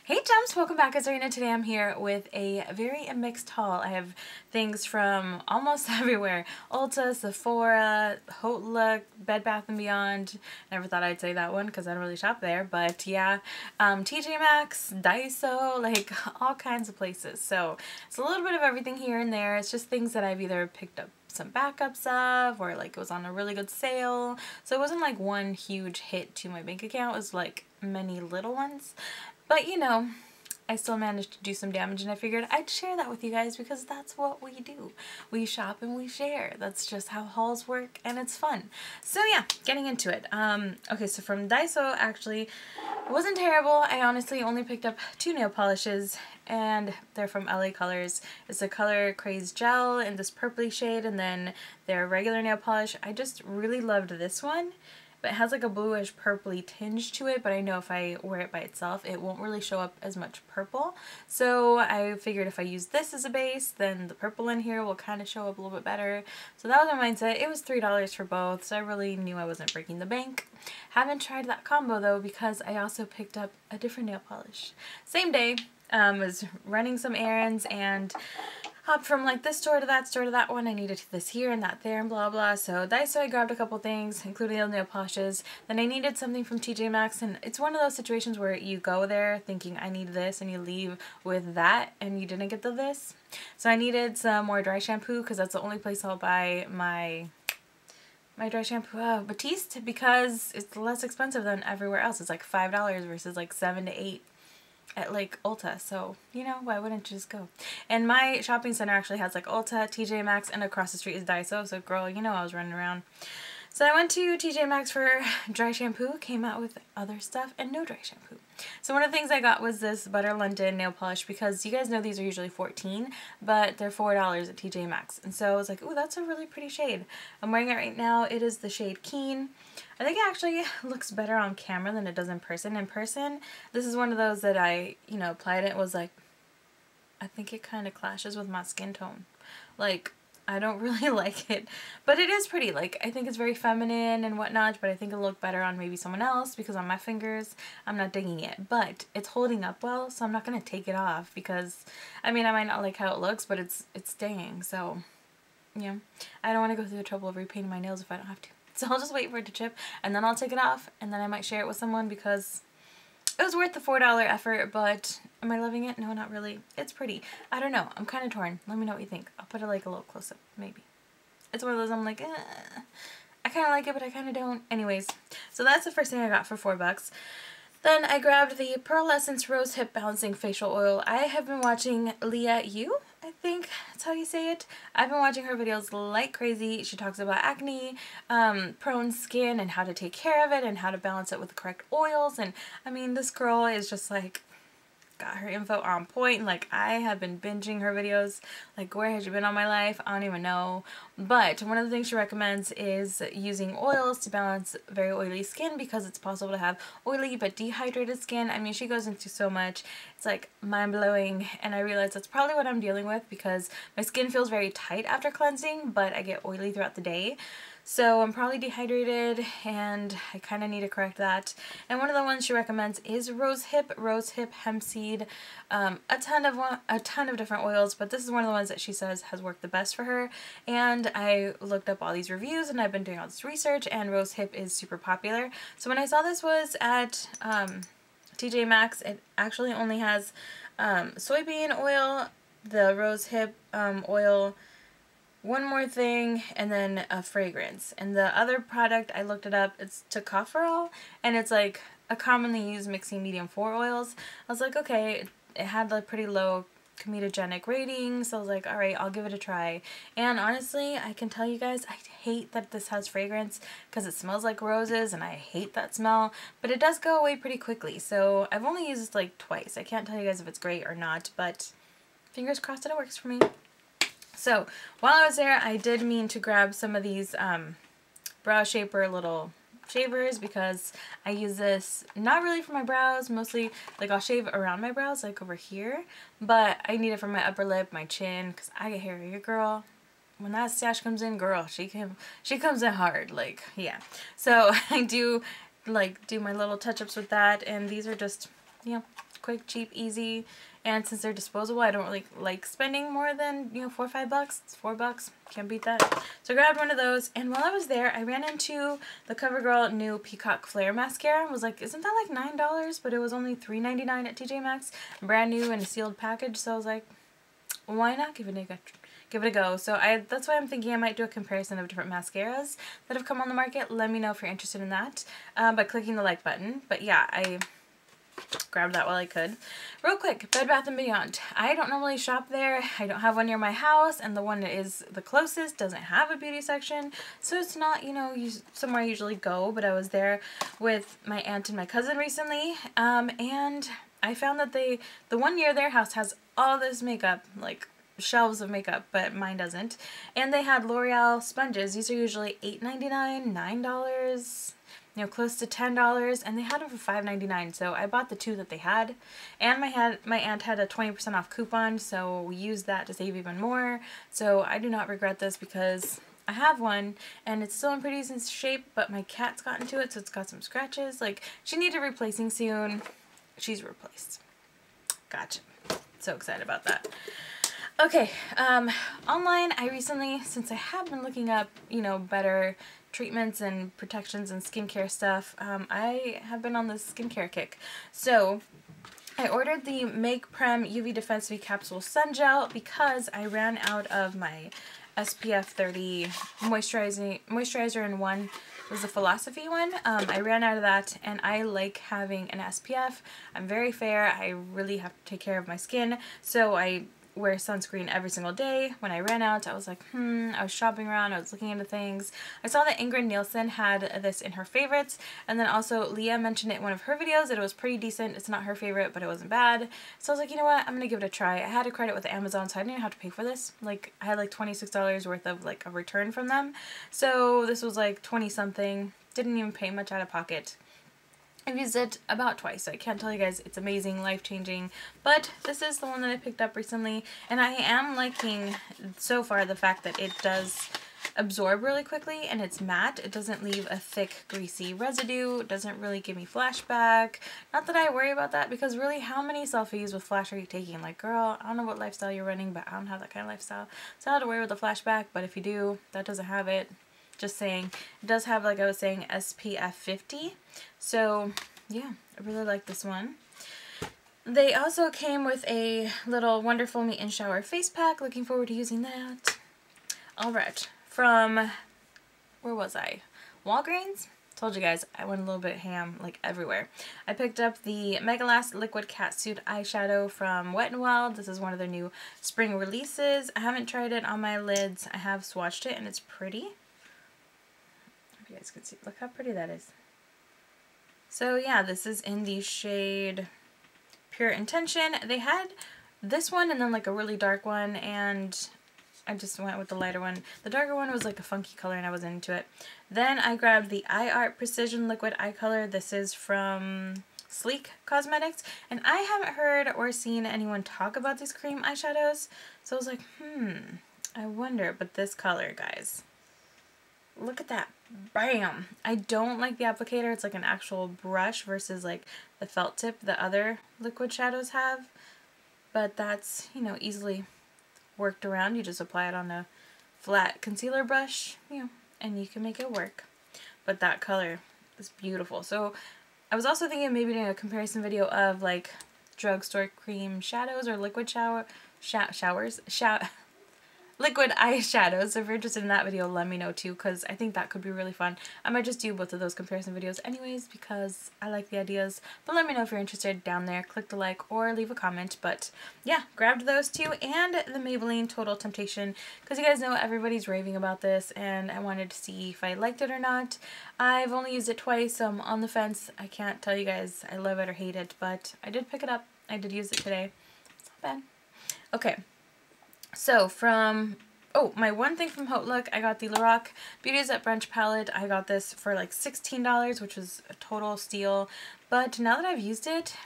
Hey Gems, welcome back. It's Lorena. Today I'm here with a very mixed haul. I have things from almost everywhere. Ulta, Sephora, Hautelook, Bed Bath & Beyond. Never thought I'd say that one because I don't really shop there, but yeah. TJ Maxx, Daiso, like all kinds of places. So it's a little bit of everything here and there. It's just things that I've either picked up some backups of or like it was on a really good sale. So it wasn't like one huge hit to my bank account. It was like many little ones. But you know, I still managed to do some damage, and I figured I'd share that with you guys because that's what we do. We shop and we share. That's just how hauls work, and it's fun. So yeah, getting into it. Okay, so from Daiso, actually, it wasn't terrible. I honestly only picked up 2 nail polishes, and they're from LA Colors. It's a Color Craze Gel in this purpley shade, and then their regular nail polish. I just really loved this one. But it has like a bluish purpley tinge to it, but I know if I wear it by itself it won't really show up as much purple. So I figured if I use this as a base, then the purple in here will kind of show up a little bit better. So that was my mindset. It was $3 for both, so I really knew I wasn't breaking the bank. Haven't tried that combo though because I also picked up a different nail polish. Same day, was running some errands and hopped from like this store to that one. I needed this here and that there and blah blah. So Daiso, I grabbed a couple things, including the nail polishes. Then I needed something from TJ Maxx, and it's one of those situations where you go there thinking I need this and you leave with that and you didn't get the this. So I needed some more dry shampoo because that's the only place I'll buy my dry shampoo, Batiste, because it's less expensive than everywhere else. It's like $5 versus like $7 to $8 at like Ulta, so you know, why wouldn't you just go? And my shopping center actually has like Ulta, TJ Maxx, and across the street is Daiso, so girl, you know I was running around. So I went to TJ Maxx for dry shampoo, came out with other stuff, and no dry shampoo. So one of the things I got was this Butter London nail polish, because you guys know these are usually $14, but they're $4 at TJ Maxx. And so I was like, ooh, that's a really pretty shade. I'm wearing it right now. It is the shade Keen. I think it actually looks better on camera than it does in person. In person, this is one of those that I, you know, applied it, was like, I think it kind of clashes with my skin tone. Like, I don't really like it, but it is pretty. Like, I think it's very feminine and whatnot, but I think it'll look better on maybe someone else because on my fingers, I'm not digging it. But it's holding up well, so I'm not going to take it off because, I mean, I might not like how it looks, but it's staying. So, yeah, I don't want to go through the trouble of repainting my nails if I don't have to. So I'll just wait for it to chip, and then I'll take it off, and then I might share it with someone because it was worth the $4 effort. But am I loving it? No, not really. It's pretty. I don't know. I'm kind of torn. Let me know what you think. I'll put it like a little close up, maybe. It's one of those I'm like, I kind of like it, but I kind of don't. Anyways, so that's the first thing I got for $4. Then I grabbed the Pearl Essence Rose Hip Balancing Facial Oil. I have been watching Leah Yu, I think that's how you say it. I've been watching her videos like crazy. She talks about acne, prone skin, and how to take care of it, and how to balance it with the correct oils. And I mean, this girl is just like, got her info on point. Like, I have been binging her videos. Like, where has she been all my life? I don't even know. But one of the things she recommends is using oils to balance very oily skin, because it's possible to have oily but dehydrated skin. I mean, she goes into so much. It's like mind-blowing, and I realize that's probably what I'm dealing with because my skin feels very tight after cleansing, but I get oily throughout the day. So I'm probably dehydrated, and I kind of need to correct that. And one of the ones she recommends is rose hip, hemp seed, a ton of different oils, but this is one of the ones that she says has worked the best for her. And I looked up all these reviews, and I've been doing all this research, and rose hip is super popular. So when I saw this was at TJ Maxx, it actually only has soybean oil, the rose hip oil, one more thing, and then a fragrance. And the other product, I looked it up, it's tocopherol, and it's like a commonly used mixing medium for oils. I was like, okay, it had a pretty low comedogenic rating, so I was like, alright, I'll give it a try. And honestly, I can tell you guys, I hate that this has fragrance because it smells like roses, and I hate that smell, but it does go away pretty quickly. So I've only used this like twice. I can't tell you guys if it's great or not, but fingers crossed that it works for me. So while I was there, I did mean to grab some of these brow shaper little shavers, because I use this not really for my brows, mostly like I'll shave around my brows like over here, but I need it for my upper lip, my chin, because I get hairy. Your girl, when that stash comes in, girl, she comes in hard, like, yeah. So I do like do my little touch-ups with that, and these are just, you know, quick, cheap, easy. And since they're disposable, I don't really like spending more than, you know, $4 or $5. It's $4. Can't beat that. So I grabbed one of those, and while I was there, I ran into the CoverGirl new Peacock Flare mascara. I was like, isn't that like $9? But it was only $3.99 at TJ Maxx, brand new in a sealed package. So I was like, why not give it a go? So that's why I'm thinking I might do a comparison of different mascaras that have come on the market. Let me know if you're interested in that by clicking the like button. But yeah, I grabbed that while I could. Real quick, Bed Bath & Beyond. I don't normally shop there. I don't have one near my house, and the one that is the closest doesn't have a beauty section, so it's not, you know, somewhere I usually go. But I was there with my aunt and my cousin recently, and I found that the one near their house has all this makeup, like shelves of makeup, but mine doesn't. And they had L'Oreal sponges. These are usually $8.99, $9, you know, close to $10, and they had them for $5.99. So I bought the two that they had, and my aunt had a 20% off coupon, so we used that to save even more. So I do not regret this because I have one and it's still in pretty decent shape, but my cat's gotten into it, so it's got some scratches. Like, she needed replacing soon. She's replaced. Gotcha. So excited about that. Okay, online, I recently, since I have been looking up, you know, better treatments and protections and skincare stuff, I have been on this skincare kick. So I ordered the Make.prem UV Defense V Capsule Sun Gel because I ran out of my SPF 30 moisturizer in one. It was the Philosophy one. I ran out of that, and I like having an SPF. I'm very fair. I really have to take care of my skin, so I wear sunscreen every single day. When I ran out, I was like, I was shopping around, I was looking into things. I saw that Ingrid Nielsen had this in her favorites, and then also Leah mentioned it in one of her videos that it was pretty decent. It's not her favorite, but it wasn't bad. So I was like, you know what, I'm gonna give it a try. I had a credit with Amazon, so I didn't even have to pay for this. Like, I had like $26 worth of like a return from them. So this was like 20 something. Didn't even pay much out of pocket. I've used it about twice, so I can't tell you guys it's amazing, life-changing, but this is the one that I picked up recently, and I am liking so far the fact that it does absorb really quickly and it's matte. It doesn't leave a thick, greasy residue. It doesn't really give me flashback. Not that I worry about that, because really, how many selfies with flash are you taking? Like, girl, I don't know what lifestyle you're running, but I don't have that kind of lifestyle, so I don't have to worry with the flashback. But if you do, that doesn't have it. Just saying. It does have, like I was saying, SPF 50. So, yeah, I really like this one. They also came with a little Wonderful Me In Shower face pack. Looking forward to using that. Alright, from, where was I? Walgreens? Told you guys, I went a little bit ham, like everywhere. I picked up the Mega Last Liquid Catsuit Eyeshadow from Wet n Wild. This is one of their new spring releases. I haven't tried it on my lids. I have swatched it, and it's pretty. You guys can see, look how pretty that is. So yeah, this is in the shade Pure Intention. They had this one and then like a really dark one, and I just went with the lighter one. The darker one was like a funky color and I wasn't into it. Then I grabbed the Eye Art Precision Liquid Eye Color. This is from Sleek Cosmetics, and I haven't heard or seen anyone talk about these cream eyeshadows, so I was like, I wonder. But this color, guys, look at that. Bam! I don't like the applicator. It's like an actual brush versus like the felt tip the other liquid shadows have. But that's, you know, easily worked around. You just apply it on a flat concealer brush, you know, and you can make it work. But that color is beautiful. So I was also thinking of maybe doing a comparison video of like drugstore cream shadows or liquid liquid eyeshadows. So if you're interested in that video, let me know too, because I think that could be really fun. I might just do both of those comparison videos anyways, because I like the ideas. But let me know if you're interested down there. Click the like or leave a comment. But yeah, grabbed those two and the Maybelline Total Temptation, because you guys know everybody's raving about this, and I wanted to see if I liked it or not. I've only used it twice, so I'm on the fence. I can't tell you guys I love it or hate it, but I did pick it up. I did use it today. It's not bad. Okay. So from, my one thing from Hautelook, I got the Lorac Beauties at Brunch palette. I got this for like $16, which was a total steal. But now that I've used it,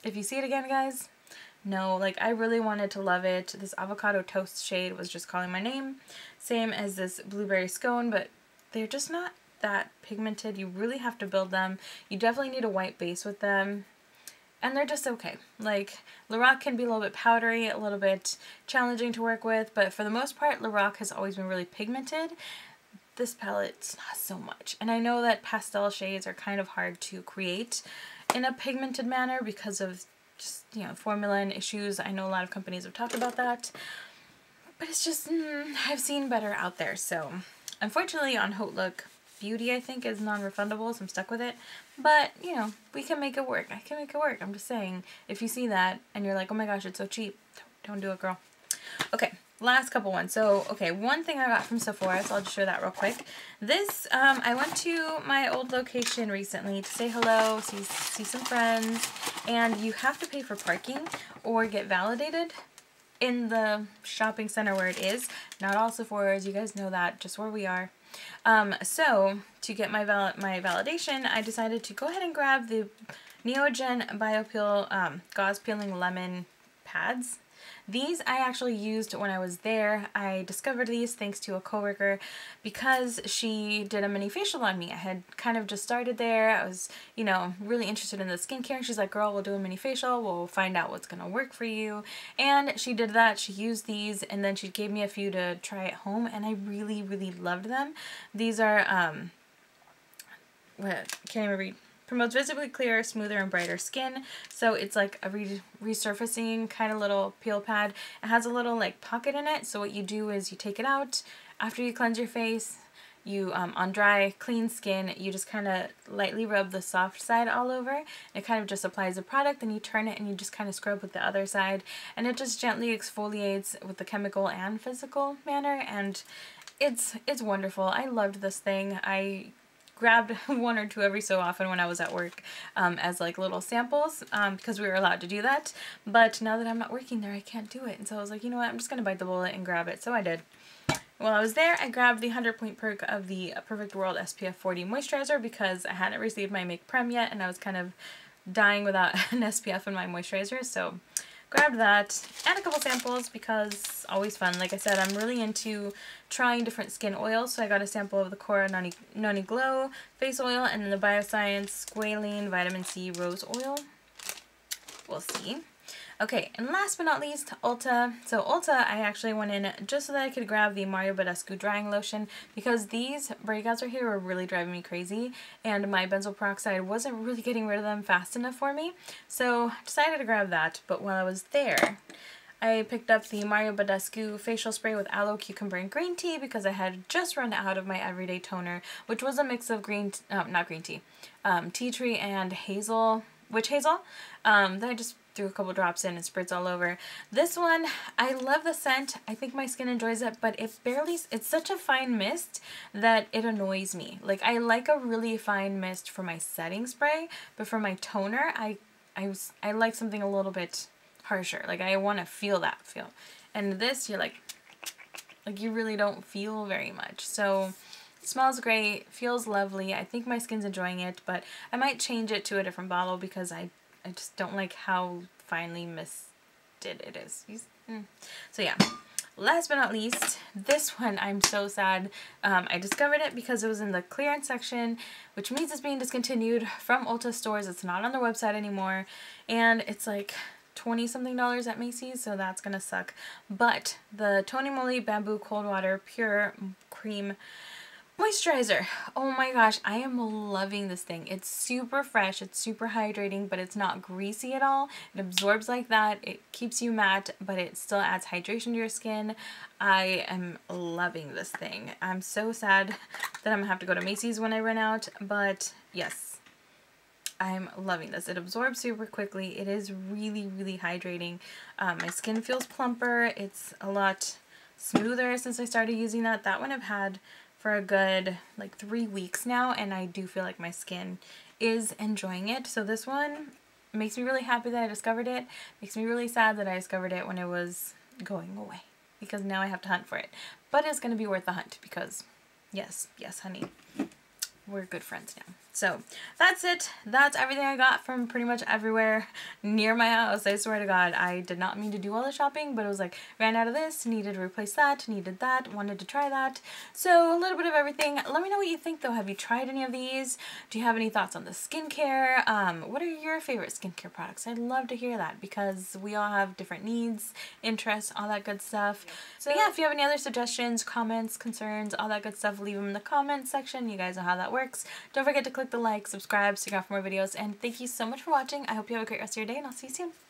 if you see it again, guys, no, like I really wanted to love it. This avocado toast shade was just calling my name. Same as this blueberry scone, but they're just not that pigmented. You really have to build them. You definitely need a white base with them. and they're just okay. Like, Lorac can be a little bit powdery, a little bit challenging to work with, but for the most part, Lorac has always been really pigmented. This palette's not so much. And I know that pastel shades are kind of hard to create in a pigmented manner because of just, you know, formula and issues. I know a lot of companies have talked about that. But it's just, I've seen better out there. So, unfortunately on Hautelook, beauty I think is non-refundable, so I'm stuck with it. But, you know, we can make it work. I can make it work. I'm just saying, if you see that and you're like, oh my gosh, it's so cheap, don't do it, girl. Okay. Last couple ones. So, okay, one thing I got from Sephora, so I'll just show that real quick. This, I went to my old location recently to say hello, see some friends, and you have to pay for parking or get validated in the shopping center where it is. Not all Sephoras, you guys know that, just where we are. So, to get my validation, I decided to go ahead and grab the Neogen BioPeel Gauze Peeling Lemon pads. These I actually used when I was there. I discovered these thanks to a coworker because she did a mini facial on me. I had kind of just started there. I was, you know, really interested in the skincare. And she's like, girl, we'll do a mini facial. We'll find out what's going to work for you. And she did that. She used these and then she gave me a few to try at home. And I really, really loved them. These are, can't even read. Promotes visibly clearer, smoother, and brighter skin. So it's like a resurfacing kind of little peel pad. It has a little like pocket in it. So what you do is you take it out after you cleanse your face. You, on dry, clean skin, you just kind of lightly rub the soft side all over. It kind of just applies the product, then you turn it and you just kind of scrub with the other side. And it just gently exfoliates with the chemical and physical manner. And it's wonderful. I loved this thing. I grabbed one or two every so often when I was at work as like little samples because we were allowed to do that. But now that I'm not working there, I can't do it. And so I was like, you know what, I'm just going to bite the bullet and grab it. So I did. While I was there, I grabbed the 100 point perk of the Perfect World SPF 40 moisturizer because I hadn't received my Make.prem yet and I was kind of dying without an SPF in my moisturizer. So grabbed that and a couple samples because always fun. Like I said, I'm really into trying different skin oils. So I got a sample of the Cora Noni Glow face oil and then the Bioscience Squalene Vitamin C Rose Oil. We'll see. Okay, and last but not least, Ulta. So Ulta, I actually went in just so that I could grab the Mario Badescu drying lotion because these breakouts right here were really driving me crazy and my benzoyl peroxide wasn't really getting rid of them fast enough for me. So I decided to grab that, but while I was there, I picked up the Mario Badescu facial spray with aloe, cucumber, and green tea because I had just run out of my everyday toner, which was a mix of tea tree and witch hazel. Then I just threw a couple drops in and spritz all over. This one, I love the scent. I think my skin enjoys it, but it's such a fine mist that it annoys me. Like, I like a really fine mist for my setting spray, but for my toner, I like something a little bit harsher. Like, I want to feel that feel. And this, you're like you really don't feel very much. So it smells great, feels lovely. I think my skin's enjoying it, but I might change it to a different bottle because I just don't like how finely misted it is. So yeah, last but not least, this one I'm so sad. I discovered it because it was in the clearance section, which means it's being discontinued from Ulta stores. It's not on their website anymore, and it's like $20-something at Macy's, so that's gonna suck. But the Tony Moly Bamboo Cold Water Pure Cream Moisturizer. Oh my gosh, I am loving this thing. It's super fresh, it's super hydrating, but it's not greasy at all. It absorbs like that, it keeps you matte, but it still adds hydration to your skin. I am loving this thing. I'm so sad that I'm gonna have to go to Macy's when I run out, but yes, I'm loving this. It absorbs super quickly. It is really, really hydrating. My skin feels plumper. It's a lot smoother since I started using that. That one I've had for a good like 3 weeks now, and I do feel like my skin is enjoying it. So this one makes me really happy that I discovered it. Makes me really sad that I discovered it when it was going away because now I have to hunt for it. But it's going to be worth the hunt because yes, honey, we're good friends now. So that's it. That's everything I got from pretty much everywhere near my house. I swear to God, I did not mean to do all the shopping, but it was like, ran out of this, needed to replace that, needed that, wanted to try that. So a little bit of everything. Let me know what you think though. Have you tried any of these? Do you have any thoughts on the skincare? What are your favorite skincare products? I'd love to hear that because we all have different needs, interests, all that good stuff. So yeah, if you have any other suggestions, comments, concerns, all that good stuff, leave them in the comments section. You guys know how that works. Don't forget to click the like, subscribe, stick around for more videos, and thank you so much for watching. I hope you have a great rest of your day, and I'll see you soon.